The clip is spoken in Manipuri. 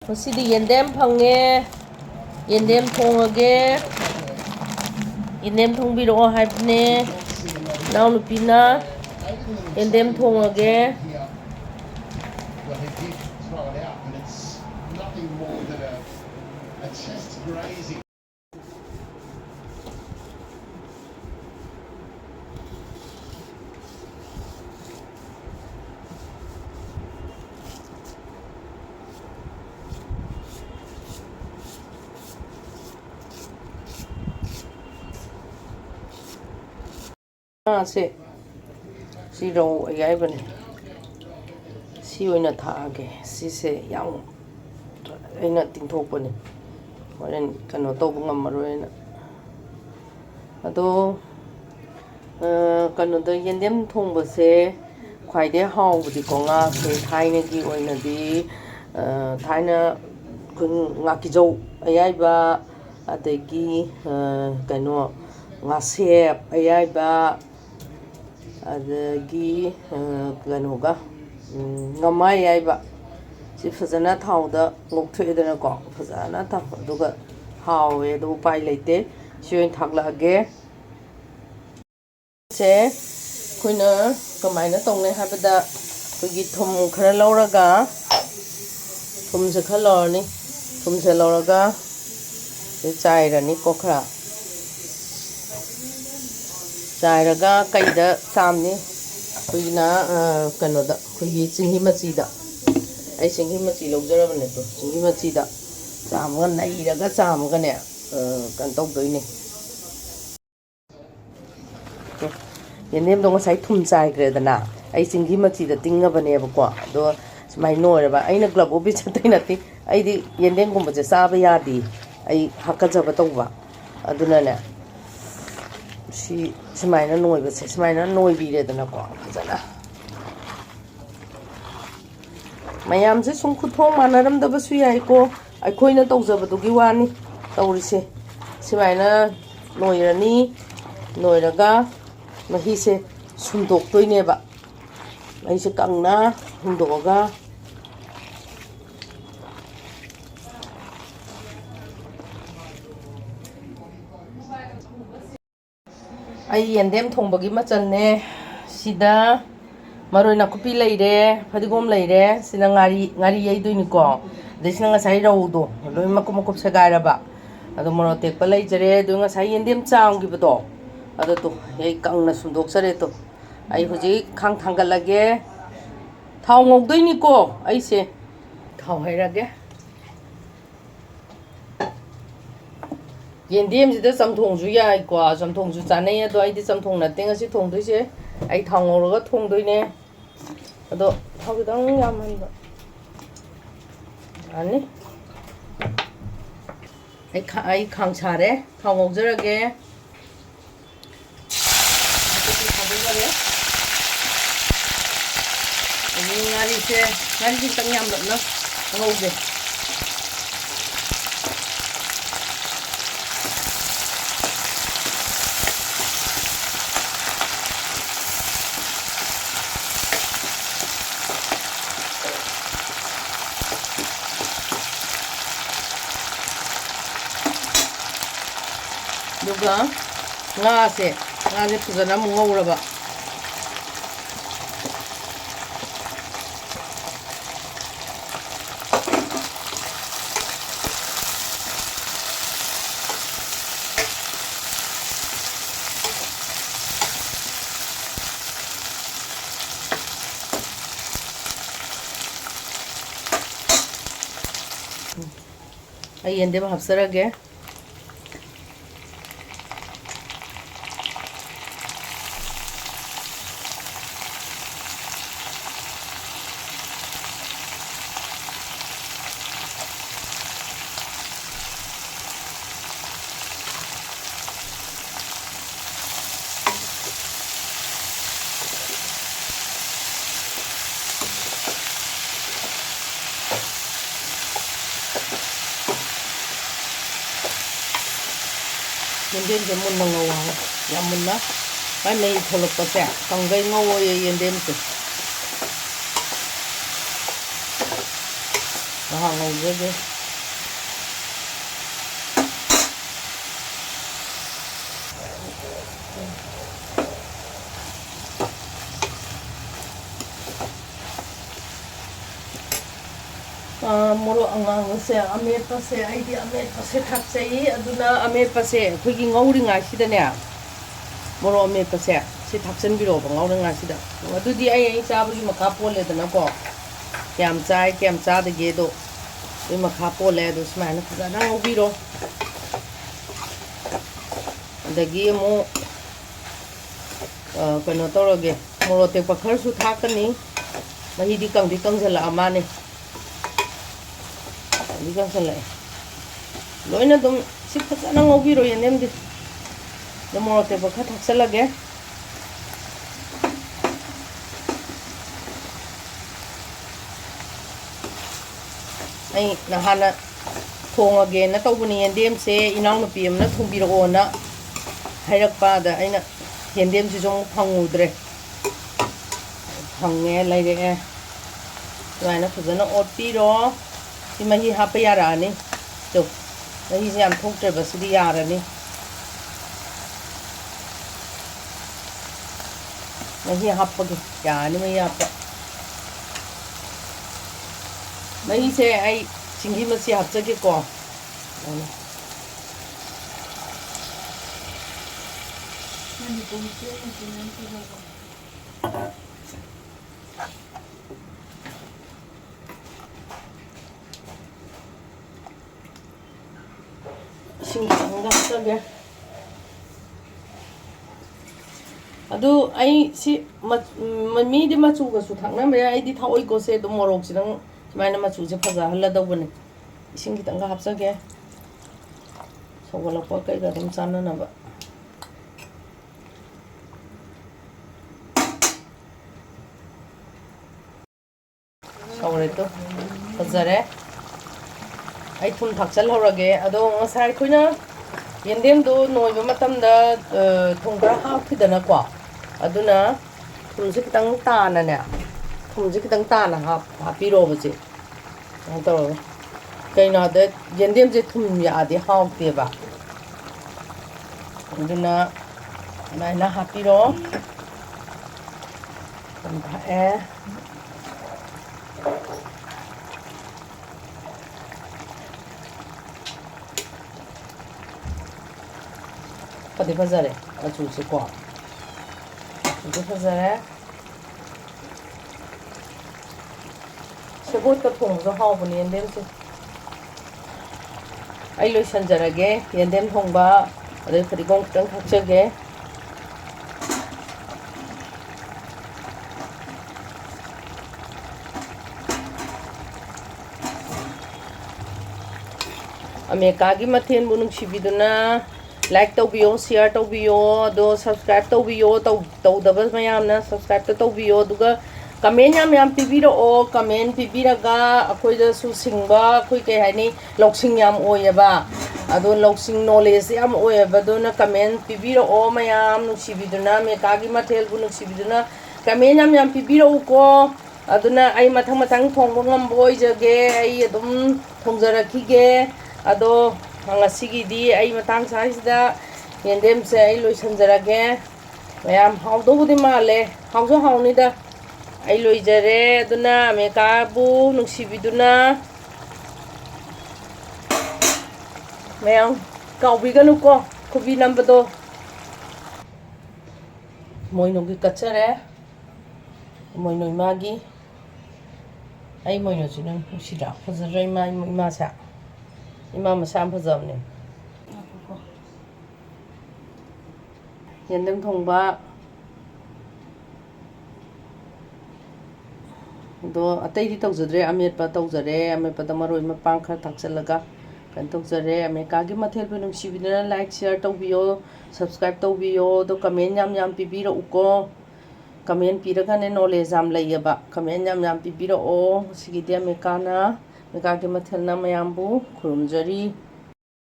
ꯉꯁꯤꯗꯤ ꯌꯦꯟꯗꯦꯝ ꯐꯪꯉꯦ ꯌꯦꯟꯗꯦꯝ ꯊꯣꯡꯉꯒꯦ ꯌꯦꯟꯗꯦꯝ ꯊꯣꯡꯕꯤꯔꯛꯑꯣ ꯍꯥꯏꯕꯅꯦ ꯏꯅꯥꯎꯅꯨꯄꯤꯅ ꯌꯦꯟꯗꯦꯝ ꯊꯣꯡꯉꯒꯦ ꯉꯥꯁꯦ ꯁꯤ ꯔꯧ ꯑꯌꯥꯏꯕꯅꯦ ꯁꯤ ꯑꯣꯏꯅ ꯊꯥꯛꯑꯒꯦ ꯁꯤꯁꯦ ꯌꯥꯝ ꯑꯩꯅ ꯇꯤꯡꯊꯣꯛꯄꯅꯦ ꯍꯣꯔꯦꯟ ꯀꯩꯅꯣ ꯇꯧꯕ ꯉꯝꯃꯔꯣꯏꯅ ꯑꯗꯣ ꯀꯩꯅꯣꯗ ꯌꯦꯟꯗꯦꯝ ꯊꯣꯡꯕꯁꯦ ꯈ꯭ꯋꯥꯏꯗꯩ ꯍꯥꯎꯕꯗꯤꯀꯣ ꯉꯥꯁꯦ ꯊꯥꯏꯅꯒꯤ ꯑꯣꯏꯅꯗꯤ ꯊꯥꯏꯅ ꯉꯥꯀꯤꯖꯧ ꯑꯌꯥꯏꯕ ꯑꯗꯒꯤ ꯀꯩꯅꯣ ꯉꯥꯁꯦꯞ ꯑꯌꯥꯏꯕ ꯑꯗꯒꯤ ꯀꯩꯅꯣꯒ ꯉꯝꯃꯥꯏ ꯑꯌꯥꯏꯕ ꯁꯤ ꯐꯖꯅ ꯊꯥꯎꯗ ꯉꯧꯊꯣꯛꯑꯦꯗꯅꯀꯣ ꯐꯖꯅ ꯑꯗꯨꯒ ꯍꯥꯎꯋꯦ ꯑꯗꯨ ꯎꯄꯥꯏ ꯂꯩꯇꯦ ꯁꯤ ꯑꯣꯏꯅ ꯊꯥꯛꯂꯛꯑꯒꯦ ꯁꯦ ꯑꯩꯈꯣꯏꯅ ꯀꯃꯥꯏꯅ ꯇꯧꯅꯩ ꯍꯥꯏꯕꯗ ꯑꯩꯈꯣꯏꯒꯤ ꯊꯨꯝ ꯈꯔ ꯂꯧꯔꯒ ꯊꯨꯝꯁꯦ ꯈꯔ ꯂꯧꯔꯅꯤ ꯊꯨꯝꯁꯦ ꯂꯧꯔꯒ ꯆꯥꯏꯔꯅꯤꯀꯣ ꯈꯔ ꯆꯥꯏꯔꯒ ꯀꯩꯗ ꯆꯥꯝꯅꯤ ꯑꯩꯈꯣꯏꯒꯤꯅ ꯀꯩꯅꯣꯗ ꯑꯩꯈꯣꯏꯒꯤ ꯆꯦꯡꯍꯤ ꯃꯆꯤꯗ ꯑꯩ ꯆꯦꯡꯍꯤ ꯃꯆꯤ ꯂꯧꯖꯔꯕꯅꯦ ꯑꯗꯣ ꯆꯦꯡꯍꯤ ꯃꯆꯤꯗ ꯆꯥꯝꯃꯒ ꯅꯩꯔꯒ ꯆꯥꯝꯃꯒꯅꯦ ꯀꯩꯅꯣ ꯇꯧꯗꯣꯏꯅꯦ ꯌꯦꯟꯗꯦꯝꯗꯣ ꯉꯁꯥꯏ ꯊꯨꯝ ꯆꯥꯏꯈ꯭ꯔꯦꯗꯅ ꯑꯩ ꯆꯦꯡꯍꯤ ꯃꯆꯤꯗ ꯇꯤꯡꯉꯕꯅꯦꯕꯀꯣ ꯑꯗꯣ ꯁꯨꯃꯥꯏꯅ ꯅꯣꯏꯔꯕ ꯑꯩꯅ ꯒ꯭ꯂꯕ ꯑꯣꯐꯤꯁ ꯆꯠꯇꯣꯏ ꯅꯠꯇꯦ ꯑꯩꯗꯤ ꯌꯦꯟꯗꯦꯝꯒꯨꯝꯕꯁꯦ ꯆꯥꯕ ꯌꯥꯗꯦ ꯑꯩ ꯍꯥꯀꯠꯆꯕ ꯇꯧꯕ ꯑꯗꯨꯅꯅꯦ ꯁꯤ ꯁꯨꯃꯥꯏꯅ ꯅꯣꯏꯕꯁꯦ ꯁꯨꯃꯥꯏꯅ ꯅꯣꯏꯕꯤꯔꯦꯗꯅꯀꯣ ꯐꯖꯅ ꯃꯌꯥꯝꯁꯦ ꯁꯨꯝ ꯈꯨꯊꯣꯡ ꯃꯥꯟꯅꯔꯝꯗꯕꯁꯨ ꯌꯥꯏꯀꯣ ꯑꯩꯈꯣꯏꯅ ꯇꯧꯖꯕꯗꯨꯒꯤ ꯋꯥꯅꯤ ꯇꯧꯔꯤꯁꯦ ꯁꯨꯃꯥꯏꯅ ꯅꯣꯏꯔꯅꯤ ꯅꯣꯏꯔꯒ ꯃꯍꯤꯁꯦ ꯁꯨꯝꯗꯣꯛꯇꯣꯏꯅꯦꯕ ꯃꯍꯤꯁꯦ ꯀꯪꯅ ꯁꯨꯝꯗꯣꯛꯑꯒ ꯑꯩ ꯌꯦꯟꯗꯦꯝ ꯊꯣꯡꯕꯒꯤ ꯃꯆꯜꯅꯦ ꯁꯤꯗ ꯃꯔꯣꯏ ꯅꯥꯀꯨꯞꯄꯤ ꯂꯩꯔꯦ ꯐꯗꯤꯒꯣꯝ ꯂꯩꯔꯦ ꯁꯤꯅ ꯉꯥꯔꯤ ꯌꯩꯗꯣꯏꯅꯤꯀꯣ ꯑꯗꯩ ꯁꯤꯅ ꯉꯁꯥꯏ ꯔꯧꯗꯣ ꯂꯣꯏ ꯃꯀꯨꯞ ꯃꯀꯨꯞ ꯁꯦꯒꯥꯏꯔꯕ ꯑꯗꯣ ꯃꯣꯔꯣꯛ ꯇꯦꯛꯄ ꯂꯩꯖꯔꯦ ꯑꯗꯨ ꯉꯁꯥꯏ ꯌꯦꯟꯗꯦꯝ ꯆꯥꯝꯈꯤꯕꯗꯣ ꯑꯗꯨꯗꯣ ꯑꯩ ꯀꯪꯅ ꯁꯨꯝꯗꯣꯛꯆꯔꯦ ꯑꯩ ꯍꯧꯖꯤꯛ ꯈꯥꯡ ꯊꯥꯡꯒꯠꯂꯒꯦ ꯊꯥꯎ ꯉꯧꯗꯣꯏꯅꯤꯀꯣ ꯑꯩꯁꯦ ꯊꯥꯎ ꯍꯩꯔꯒꯦ ꯌꯦꯟꯗꯦꯝꯁꯤꯗ ꯆꯝꯊꯣꯡꯁꯨ ꯌꯥꯏꯀꯣ ꯆꯝꯊꯣꯡꯁꯨ ꯆꯥꯅꯩ ꯑꯗꯣ ꯑꯩꯗꯤ ꯆꯝꯊꯣꯡ ꯅꯠꯇꯦ ꯉꯁꯤ ꯊꯣꯡꯗꯣꯏꯁꯦ ꯑꯩ ꯊꯥꯎ ꯉꯧꯔꯒ ꯊꯣꯡꯗꯣꯏꯅꯦ ꯑꯗꯣ ꯊꯥꯎ ꯈꯤꯇꯪ ꯌꯥꯝꯍꯟꯕ ꯌꯥꯅꯤ ꯑꯩ ꯈꯥꯡ ꯁꯥꯔꯦ ꯊꯥꯎ ꯉꯧꯖꯔꯒꯦ ꯑꯗꯒꯤ ꯉꯥꯔꯤꯁꯦ ꯈꯤꯇꯪ ꯌꯥꯝꯂꯞꯅ ꯉꯧꯒꯦ ꯑꯗꯨꯒ ꯉꯥꯁꯦ ꯐꯖꯅ ꯑꯃꯨꯛ ꯉꯧꯔꯕ ꯑꯩ ꯌꯦꯟꯗꯦꯝ ꯍꯥꯞꯆꯔꯒꯦ ꯌꯦꯟꯗꯦꯝꯁꯦ ꯃꯨꯟꯅ ꯉꯧ ꯍꯥꯏ ꯌꯥꯝ ꯃꯨꯟꯅ ꯃꯥꯏ ꯃꯩ ꯊꯣꯛꯂꯛꯄꯁꯦ ꯀꯪꯒꯩ ꯉꯧꯑꯣꯌꯦ ꯌꯦꯟꯗꯦꯝꯁꯦ ꯉꯥꯏꯍꯥꯛ ꯉꯧꯖꯒꯦ morok angang se ametpa se aidi ametpa se thakchai aduna ametpa se akhoi ngauringa sidane morok ametpa se si thakchan biro ba ngauringa sida adudi ai chabugi makha pole dana ko kyam chai kyam cha de ge do i makha pole do smaina phajana ngobiro adagi mo kano toroge morok te pakhar su thakani mahi di kangjala amane Diga sala loina dum si phajana ngobiro yenem di the morok te bakha thaksalage ai nahana thongage na tawbuni yendem se inaw no pm na thumbiro na hairakpa da aina yendem si jong phangudre phange laire loina phajana otpiro mahi hapa yarani to mahi se yam thoktre basidi yarani mahi hapa ge yani mahi hapa mahi se ai chingi masi hapjage ko Singapore adu ai si mi di machu ga su thakna me ai di thawoi ko se do morok sidang maina machu se phaja halla dawbane ising kitang ga hapsage sogala ko kai ga dum chana na ba sogre to phajare ai thum thakchal horage ado ngasai khoina yendem do noiba matamda thongba hapidana ko aduna thumje kitang tana ne thumje kitang tana hapiro baje to kaina da yendem je thum ya de hawte ba aduna naina hapiro Pati fazare machu se ko pati fazare sebot ka thong zo haw bani yendem se ai loi sanjarage yendem thongba ade phari gong tang thakchage ameka gi mathen bu nungsibiduna like tawbiyo share tawbiyo do subscribe tawbiyo tawdaba mayamna subscribe tawbiyo duga comment yam pibiro o comment pibiraga akoi da su singba khoi ke hani loksing yam oyaba ado loksing knowledge yam oyaba do na comment pibiro o mayam nusibiduna me kagi mathel bu nusibiduna comment yam pibiro ko aduna ai mathang thongbo ngamboi jage ai adum thongjarakige ado ngasigi di ai matang saisida yendem se ai loi sanjarage mayam hawdo budi male hawso hawni da ai loi jare aduna ameka bu nungsibiduna mayam kawbiganu ko kubi nambado moino gi kachare moino magi ai moino sinang sida fazarai mai masa Imam Sam Pazamne Yendem Thongba do atai di tawjadre ametpa tawjare ametpa da maroi mapang kha thakchalaga kan tawjare ameka gi mathel bu nungsibiduna like share tawbiyo subscribe tawbiyo do comment yam pibiro uko comment piraga ne knowledge am layaba comment yam pibiro o sigidi ameka na Megagi mathel na mayambu khurumjari